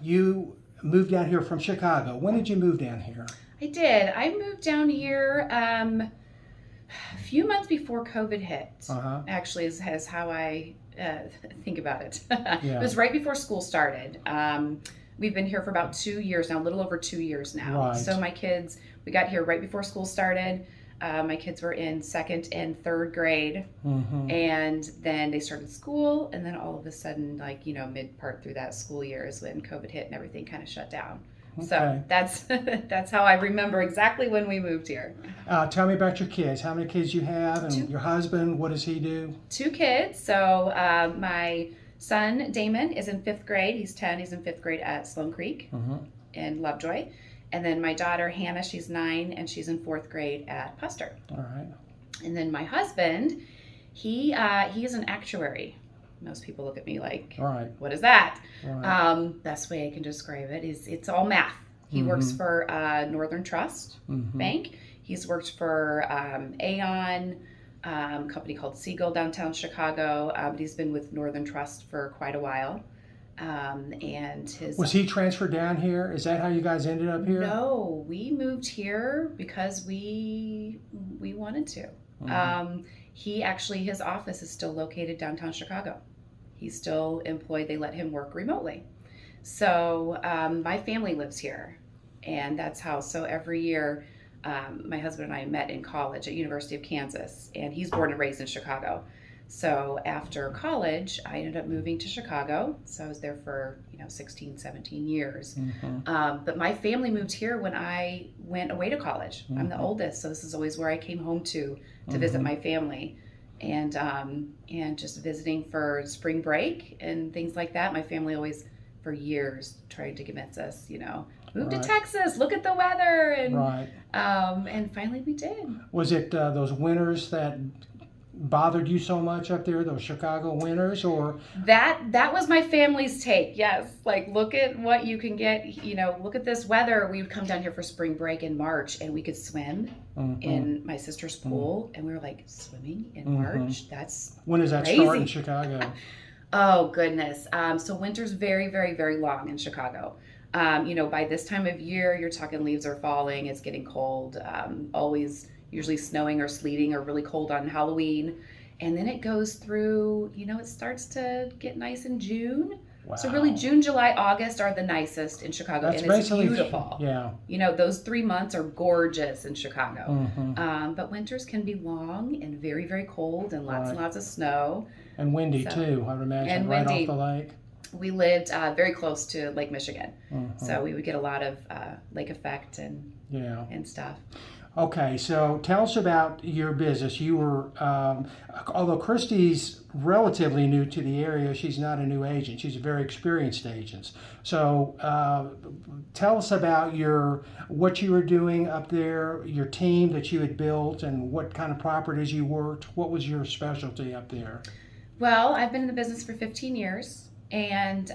You moved down here from Chicago. When did you move down here? I did. I moved down here a few months before COVID hit. Actually, is how I think about it. It was right before school started. We've been here for about 2 years now, a little over 2 years now. Right. So my kids, we got here right before school started. My kids were in 2nd and 3rd grade, and then they started school, and then all of a sudden, mid part through that school year is when COVID hit and everything kind of shut down. Okay. So that's how I remember exactly when we moved here. Tell me about your kids. How many kids you have, and your husband, what does he do? 2 kids. So my son, Damon, is in 5th grade. He's 10. He's in 5th grade at Sloan Creek in Lovejoy. And then my daughter, Hannah, she's 9, and she's in 4th grade at Puster. All right. And then my husband, he is an actuary. Most people look at me like, what is that? Right. Best way I can describe it is it's all math. He works for Northern Trust Bank. He's worked for Aon, a company called Siegel downtown Chicago. But he's been with Northern Trust for quite a while. And was he transferred down here? Is that how you guys ended up here? No, we moved here because we wanted to. He actually, his office is still located downtown Chicago. He's still employed. They let him work remotely. So my family lives here, and that's how. So every year, my husband and I met in college at University of Kansas, and he's born and raised in Chicago. So after college, I ended up moving to Chicago. So I was there for 16, 17 years. But my family moved here when I went away to college. I'm the oldest, so this is always where I came home to visit my family, and just visiting for spring break and things like that. My family always, for years, tried to convince us, move to Texas, look at the weather, and finally we did. Was it those winters that bothered you so much up there, those Chicago winters, or that was my family's take? Yes, look at what you can get, look at this weather. We would come down here for spring break in March, and we could swim in my sister's pool, and we were like, swimming in March? That's when does that crazy. Start in Chicago? Oh goodness. So winter's very, very, very long in Chicago. By this time of year, you're talking leaves are falling, it's getting cold, always usually snowing or sleeting or really cold on Halloween. And then it goes through, it starts to get nice in June. Wow. So really June, July, August are the nicest in Chicago. That's and it's beautiful. Yeah. Those 3 months are gorgeous in Chicago. But winters can be long and very, very cold and lots and lots of snow. And windy too, I would imagine, and right off the lake. We lived very close to Lake Michigan. So we would get a lot of lake effect and stuff. Okay, so tell us about your business. You were, although Christy's relatively new to the area, she's not a new agent. She's a very experienced agent. So tell us about what you were doing up there, your team that you had built, and what kind of properties you worked. What was your specialty up there? Well, I've been in the business for 15 years, and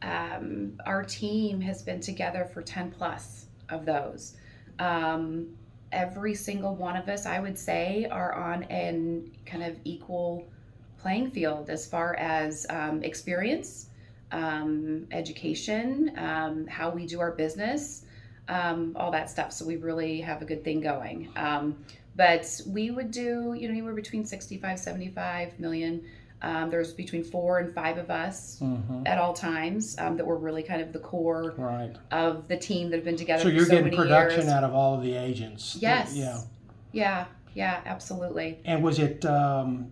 our team has been together for 10 plus of those. Every single one of us, I would say, are on an kind of equal playing field as far as experience, education, how we do our business, all that stuff. So we really have a good thing going. But we would do, anywhere between 65, 75 million. There's between 4 and 5 of us at all times that were really kind of the core of the team that have been together for so many years. So you're getting production out of all of the agents. Yes. Yeah, absolutely. And was it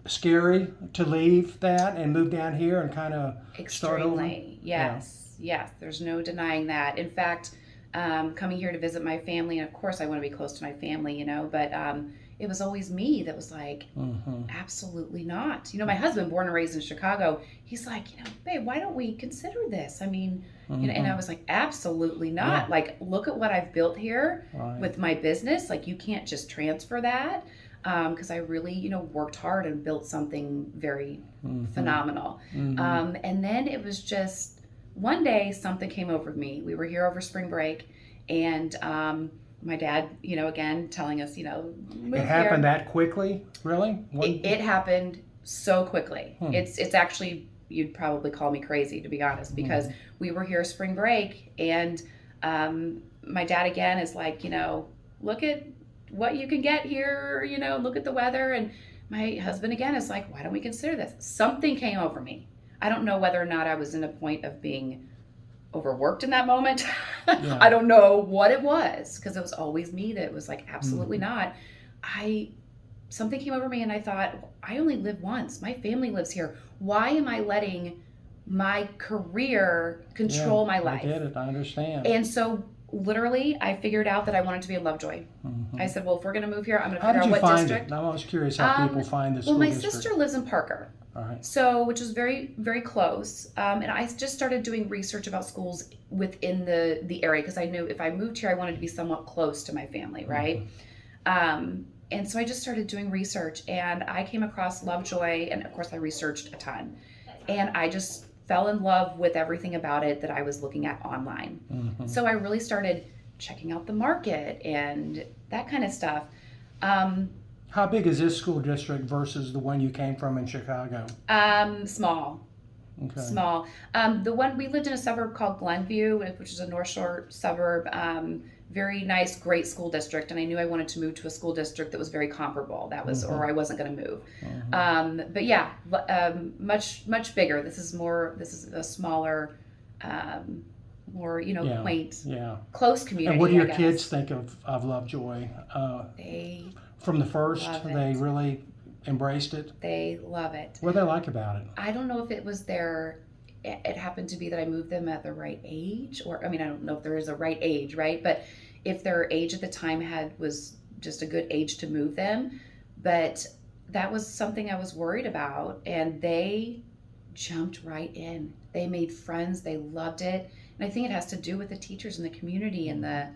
scary to leave that and move down here and kind of start over? Extremely, yes. There's no denying that. In fact, coming here to visit my family, and of course I want to be close to my family, but it was always me that was like, absolutely not. My husband, born and raised in Chicago, he's like, babe, why don't we consider this? I mean, And I was like, absolutely not. Yeah. Like, look at what I've built here Right. with my business. Like, you can't just transfer that. Because I really, worked hard and built something very phenomenal. And then it was just one day something came over me. We were here over spring break, and my dad, again telling us, move It happened here. that quickly, really? It happened so quickly. Hmm. It's actually, you'd probably call me crazy, to be honest, because we were here spring break, and my dad again is like, look at what you can get here, look at the weather. And my husband again is like, why don't we consider this? Something came over me. I don't know whether or not I was in a point of being overworked in that moment. Yeah. I don't know what it was, because it was always me that was like, absolutely not. Something came over me, and I thought, I only live once. My family lives here. Why am I letting my career control my life? I get it. I understand. And so literally, I figured out that I wanted to be in Lovejoy. I said, well, if we're going to move here, I'm going to figure out what district. It? I was curious how people find the school my district. sister lives in Parker. All right. So, which is very, very close. And I just started doing research about schools within the area, because I knew if I moved here, I wanted to be somewhat close to my family, right? And so I just started doing research, and I came across Lovejoy, and of course I researched a ton. And I just fell in love with everything about it that I was looking at online. So I really started checking out the market and that kind of stuff. How big is this school district versus the one you came from in Chicago? Small. Okay. Small. The one, we lived in a suburb called Glenview, which is a North Shore suburb. Very nice, great school district, and I knew I wanted to move to a school district that was very comparable. That was, or I wasn't going to move. But yeah, much bigger. This is a smaller, more quaint, close community. And what do your kids think of Lovejoy? They from the first, love they it. really embraced it. They love it. What do they like about it? I don't know if it was it happened to be that I moved them at the right age, or I don't know if there is a right age, right? But if their age at the time was just a good age to move them, but that was something I was worried about, and they jumped right in. They made friends. They loved it, and I think it has to do with the teachers and the community and the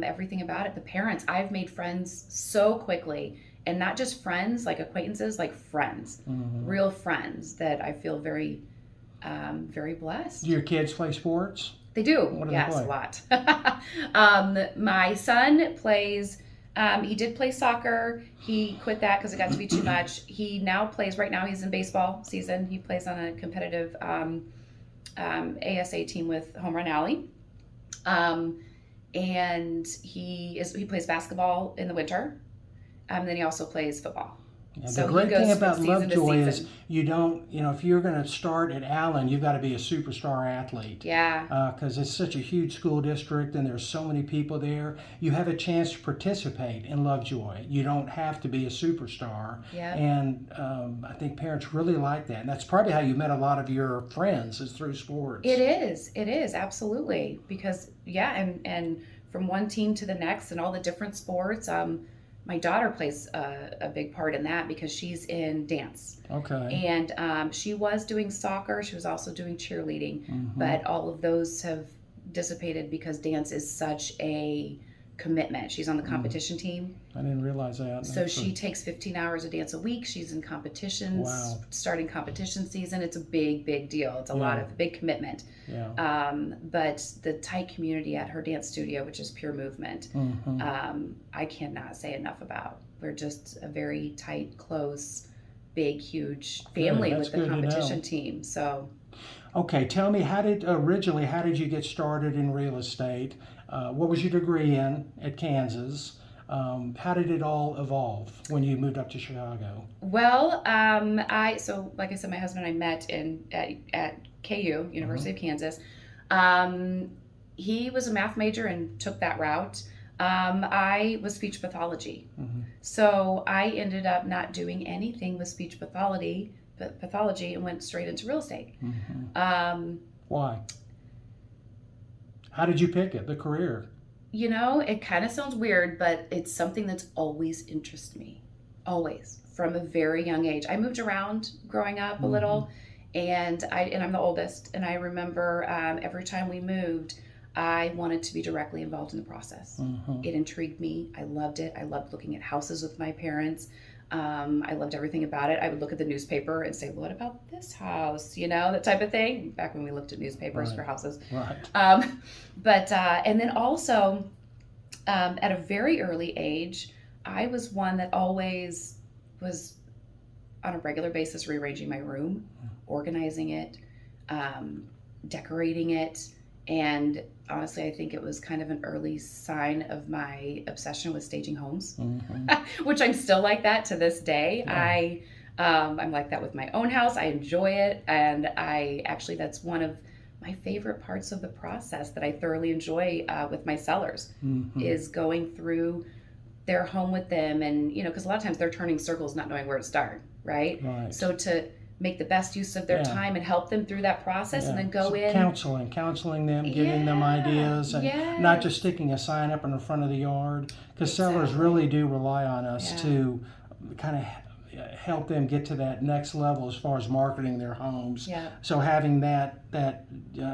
everything about it. The parents. I've made friends so quickly. And not just friends, like acquaintances, like friends, real friends that I feel very, very blessed. Do your kids play sports? They do. What do yes, they play? A lot. My son plays, he did play soccer. He quit that because it got to be too much. He now plays, right now he's in baseball season. He plays on a competitive ASA team with Home Run Alley. And he plays basketball in the winter. Then he also plays football. Yeah, So the great he goes thing from about season to Lovejoy is season. you don't, if you're going to start at Allen, you've got to be a superstar athlete. Yeah. Because it's such a huge school district and there's so many people there. You have a chance to participate in Lovejoy. You don't have to be a superstar. Yeah. And I think parents really like that. And that's probably how you met a lot of your friends, is through sports. It is, absolutely. Because, and from one team to the next and all the different sports, my daughter plays a big part in that because she's in dance. Okay. And she was doing soccer. She was also doing cheerleading. But all of those have dissipated because dance is such a commitment. She's on the competition team. I didn't realize that. So she takes 15 hours of dance a week. She's in competitions. Wow. Starting competition season. It's a big deal. It's a big commitment. Yeah. But the tight community at her dance studio, which is Pure Movement, I cannot say enough about. We're just a very tight, close, big, huge family with the competition team. So. Okay, tell me, how did you get started in real estate? What was your degree in at Kansas? How did it all evolve when you moved up to Chicago? Well, so like I said, my husband and I met at KU, University of Kansas. He was a math major and took that route. I was speech pathology. So I ended up not doing anything with speech pathology and went straight into real estate. Why? How did you pick it, the career? It kind of sounds weird, but it's something that's always interested me. Always. From a very young age. I moved around growing up a little, And I'm the oldest, and I remember every time we moved, I wanted to be directly involved in the process. It intrigued me. I loved it. I loved looking at houses with my parents. I loved everything about it. I would look at the newspaper and say, what about this house? You know, that type of thing. Back when we looked at newspapers for houses. Right. And then also, at a very early age, I was one that always was on a regular basis rearranging my room, organizing it, decorating it. And honestly, I think it was kind of an early sign of my obsession with staging homes, which I'm still like that to this day. Yeah. I'm like that with my own house. I enjoy it. And that's one of my favorite parts of the process that I thoroughly enjoy with my sellers is going through their home with them. And, you know, because a lot of times they're turning circles, not knowing where to start, right? So to make the best use of their time and help them through that process and then go in. Counseling them, giving them ideas, and not just sticking a sign up in the front of the yard, because sellers really do rely on us to kind of help them get to that next level as far as marketing their homes. So having that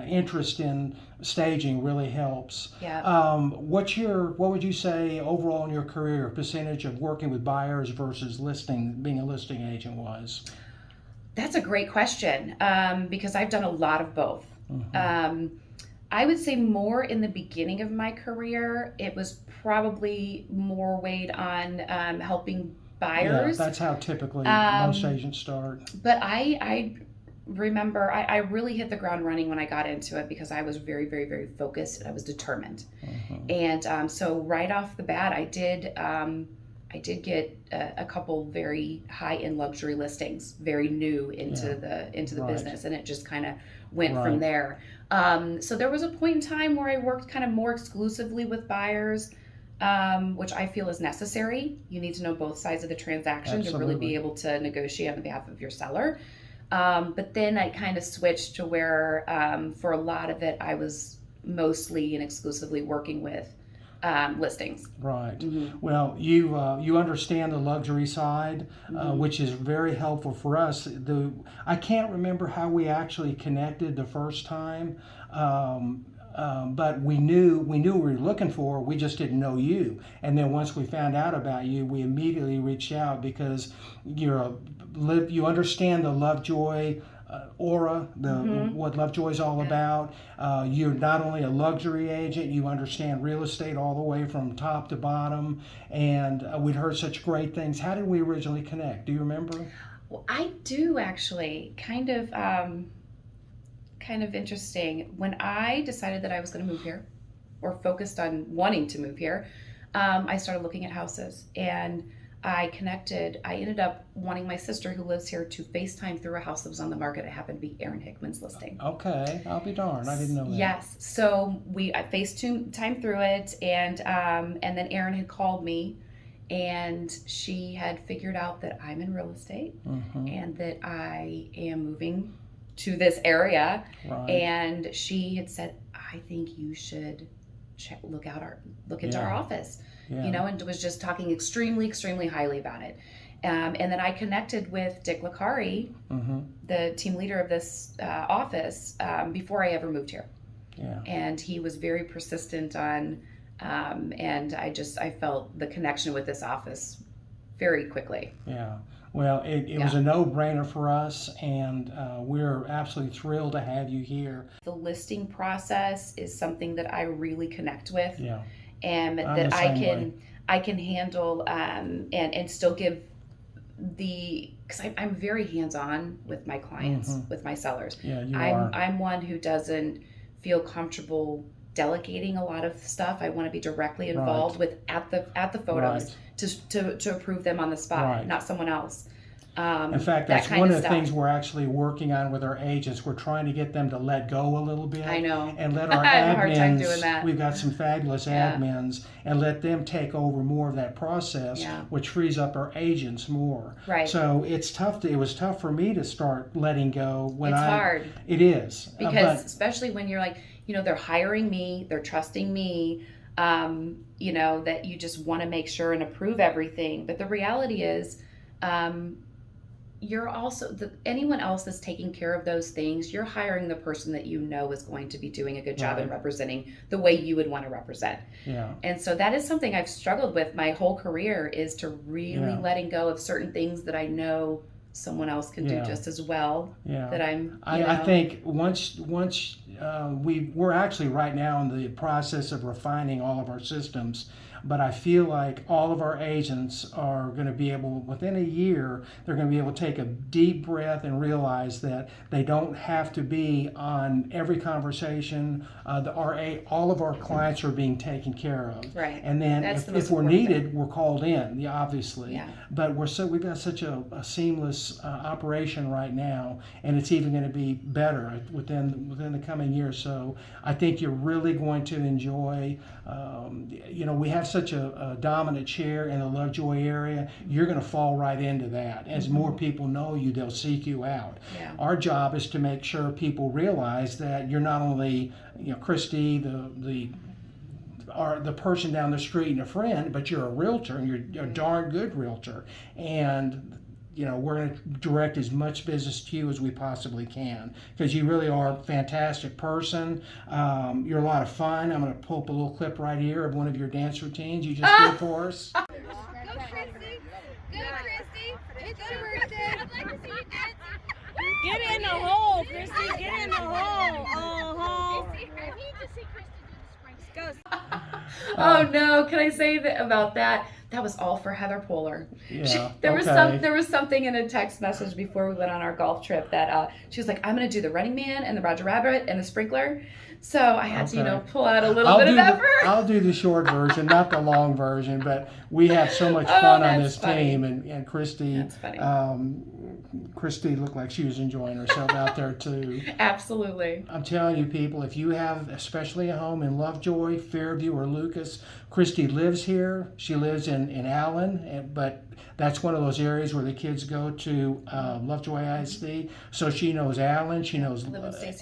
interest in staging really helps. What would you say overall in your career percentage of working with buyers versus being a listing agent was? That's a great question, because I've done a lot of both. I would say more in the beginning of my career, it was probably more weighed on helping buyers. Yeah, that's how typically most agents start. But I remember I really hit the ground running when I got into it because I was very, very, very focused and I was determined. And so right off the bat, I did get a couple very high-end luxury listings, very new into the business, and it just kind of went from there. So there was a point in time where I worked kind of more exclusively with buyers, which I feel is necessary. You need to know both sides of the transaction to really be able to negotiate on behalf of your seller. But then I kind of switched to where, for a lot of it, I was mostly and exclusively working with listings. Right. Well, you understand the luxury side, which is very helpful for us. I can't remember how we actually connected the first time, but we knew what we were looking for. We just didn't know you. And then once we found out about you, we immediately reached out because you understand the Lovejoy aura, what Lovejoy is all about. You're not only a luxury agent, you understand real estate all the way from top to bottom, and we'd heard such great things. How did we originally connect? Do you remember? Well, I do actually. Kind of interesting. When I decided that I was going to move here, or focused on wanting to move here, I started looking at houses, and I ended up wanting my sister who lives here to FaceTime through a house that was on the market. It happened to be Aaron Hickman's listing. Okay, I'll be darned. I didn't know that. Yes. So I FaceTime through it, and then Aaron had called me, and she had figured out that I'm in real estate and that I am moving to this area. And she had said, I think you should look into our office. You know, and was just talking extremely, extremely highly about it. And then I connected with Dick Licari, the team leader of this office, before I ever moved here. And he was very persistent on, and I felt the connection with this office very quickly. Well, it was a no-brainer for us, and we're absolutely thrilled to have you here. The listing process is something that I really connect with. And I'm that the I same can handle and still give because I'm very hands-on with my clients, with my sellers. I'm one who doesn't feel comfortable delegating a lot of stuff. I want to be directly involved with at the photos to approve them on the spot, not someone else. In fact, that's one of the things we're actually working on with our agents. We're trying to get them to let go a little bit. I know. And let our I have a hard time doing admins, that. we've got some fabulous admins, and let them take over more of that process, which frees up our agents more. So it was tough for me to start letting go when it's hard. It is. Because especially when you're like, you know, they're hiring me, they're trusting me, you know, that you just want to make sure and approve everything. But the reality is, you're also anyone else that's taking care of those things, you're hiring the person that you know is going to be doing a good job in representing the way you would want to represent. Yeah. And so that is something I've struggled with my whole career, is to really letting go of certain things that I know someone else can do just as well. Yeah. That I think once we're actually right now in the process of refining all of our systems, but I feel like all of our agents are going to be able, within a year, they're going to be able to take a deep breath and realize that they don't have to be on every conversation. All of our clients are being taken care of. Right. And then That's the if most we're important needed, thing. we're called in, obviously. Yeah. But we've got such a seamless operation right now, and it's even going to be better within the coming year. So I think you're really going to enjoy. We have such a dominant share in the Lovejoy area. You're going to fall right into that. As more people know you, they'll seek you out. Yeah. Our job is to make sure people realize that you're not only, Christy, the person down the street and a friend, but you're a realtor, and you're a darn good realtor. And we're going to direct as much business to you as we possibly can, because you really are a fantastic person. You're a lot of fun. I'm going to pull up a little clip right here of one of your dance routines you just did for us. Go, Christy. Go, Christy. It's your birthday. I'd like to see you dance. Get in the hole, Christy. Get in the hole. I need to see Christy do the spring. Oh no! Can I say that about that? That was all for Heather Poehler. Yeah. There was something in a text message before we went on our golf trip that she was like, "I'm going to do the Running Man and the Roger Rabbit and the sprinkler." So I had to, pull out a little bit of effort. I'll do the short version, not the long version. But we have so much fun on this team, and Christy. That's funny. Christy looked like she was enjoying herself out there too. Absolutely. I'm telling you, people, if you have especially a home in Lovejoy, Fairview, or Lucas, Christy lives here. She lives in Allen, but that's one of those areas where the kids go to Lovejoy ISD. So she knows Allen. She knows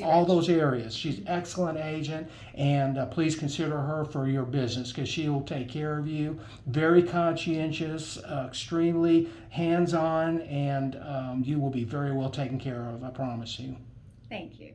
all those areas. She's an excellent agent, and please consider her for your business, because she will take care of you. Very conscientious, extremely hands-on, and you will be very well taken care of, I promise you. Thank you.